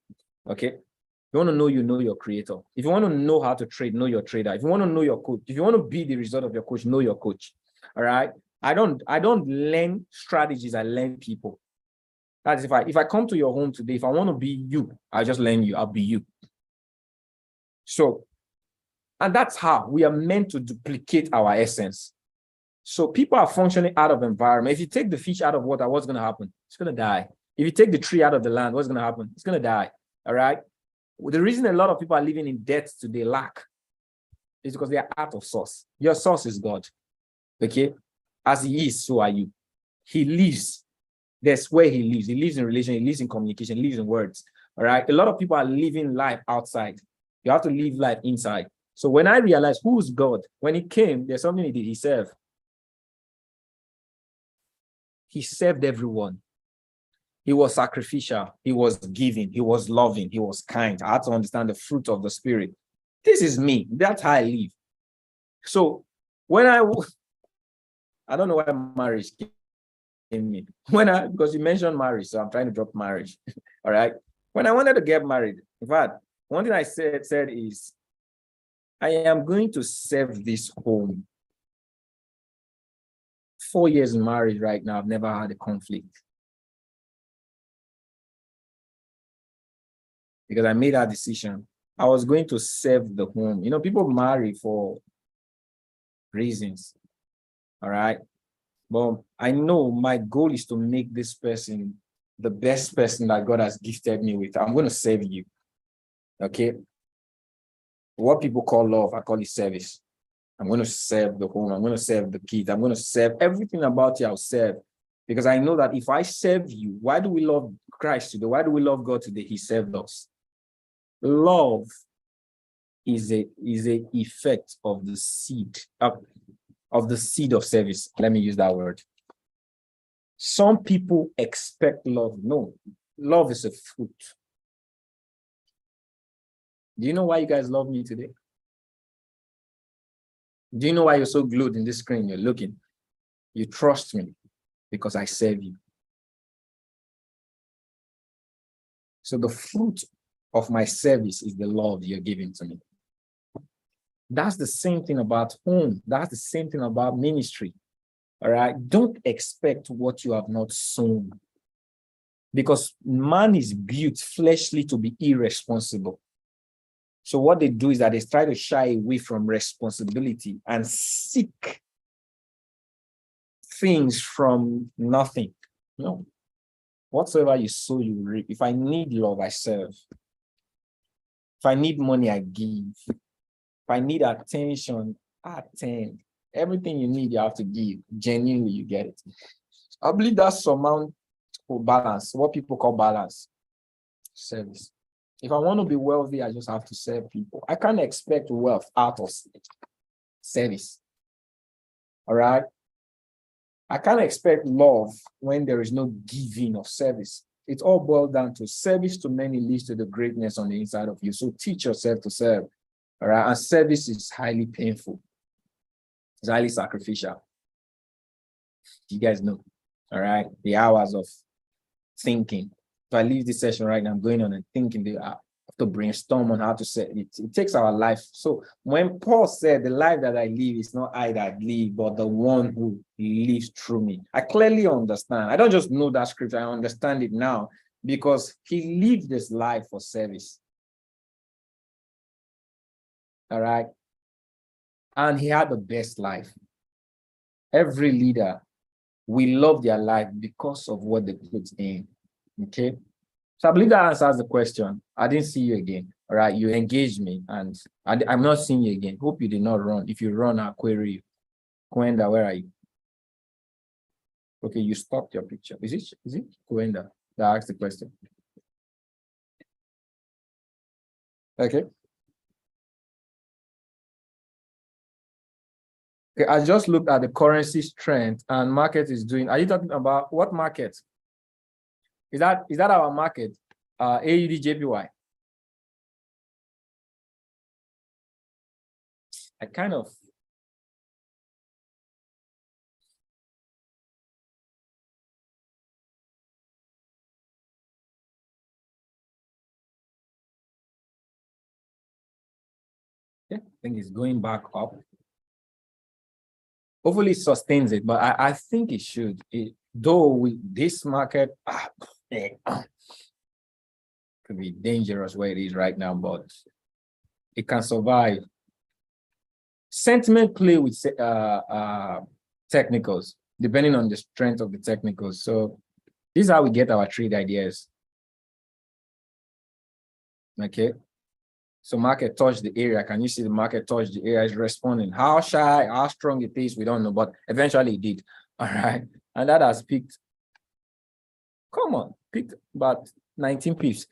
Okay. If you want to know, you know your creator. If you want to know how to trade, know your trader. If you want to know your coach, if you want to be the result of your coach, know your coach. All right. I don't learn strategies, I learn people. That's if I come to your home today, if I want to be you, I'll just learn you, I'll be you. So, and that's how we are meant to duplicate our essence. So people are functioning out of environment. If you take the fish out of water, what's going to happen? It's going to die. If you take the tree out of the land, what's going to happen? It's going to die. All right. The reason a lot of people are living in debt today, lack, is because they are out of source. Your source is God. Okay. As he is, so are you. He lives. That's where he lives. He lives in relation. He lives in communication. He lives in words. All right. A lot of people are living life outside. You have to live life inside. So when I realized who's God, when he came, there's something he did. He served. He served everyone. He was sacrificial. He was giving. He was loving. He was kind. I had to understand the fruit of the spirit. This is me. That's how I live. So when I don't know why marriage came in. Because you mentioned marriage, so I'm trying to drop marriage. All right. When I wanted to get married, in fact, one thing I said is, I am going to serve this home. 4 years in marriage right now, I've never had a conflict. Because I made that decision. I was going to serve the home. You know, people marry for reasons. All right. But I know my goal is to make this person the best person that God has gifted me with. I'm going to serve you. Okay. What people call love, I call it service. I'm going to serve the home. I'm going to serve the kids. I'm going to serve everything about you. I'll serve. Because I know that if I serve you, why do we love Christ today? Why do we love God today? He served us. Love is a effect of the seed of service. Let me use that word. Some people expect love. No, love is a fruit. Do you know why you guys love me today? Do you know why you're so glued in this screen? You're looking. You trust me because I serve you. So the fruit of my service is the love you're giving to me. That's the same thing about home. That's the same thing about ministry. All right. Don't expect what you have not sown. Because man is built fleshly to be irresponsible. So what they do is that they try to shy away from responsibility and seek things from nothing. No. Whatsoever you sow, you reap. If I need love, I serve. If I need money, I give. If I need attention, I attend. Everything you need, you have to give. Genuinely, you get it. I believe that's surmountable balance, what people call balance. Service. If I want to be wealthy, I just have to serve people. I can't expect wealth out of service. All right? I can't expect love when there is no giving of service. It all boils down to service to many leads to the greatness on the inside of you. So teach yourself to serve. All right? And service is highly painful. It's highly sacrificial. You guys know. All right? The hours of thinking. If I leave this session right now, I'm going on and thinking, I have to brainstorm on how to say it. It takes our life. So when Paul said, the life that I live is not I that live, but the one who lives through me, I clearly understand. I don't just know that scripture, I understand it now because he lived this life for service. All right. And he had the best life. Every leader, we love their life because of what they put in. Okay. So I believe that answers the question. I didn't see you again. All right. You engaged me and I'm not seeing you again. Hope you did not run. If you run, I'll query you. Kwenda, where are you? Okay, you stopped your picture. Is it Kwenda that asked the question? Okay. Okay, I just looked at the currency strength and market is doing. Are you talking about what market? Is that our market? AUD JPY. I kind of I think it's going back up. Hopefully it sustains it, but I think it should. Though with this market could be dangerous where it is right now, but it can survive. Sentiment play with technicals, depending on the strength of the technicals. So this is how we get our trade ideas. Okay. So market touch the area. Can you see the market touch the area is responding? How shy, how strong it is, we don't know, but eventually it did. All right. And that has peaked. Come on, peaked about 19 pips.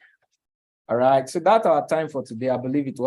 All right. So that's our time for today. I believe it was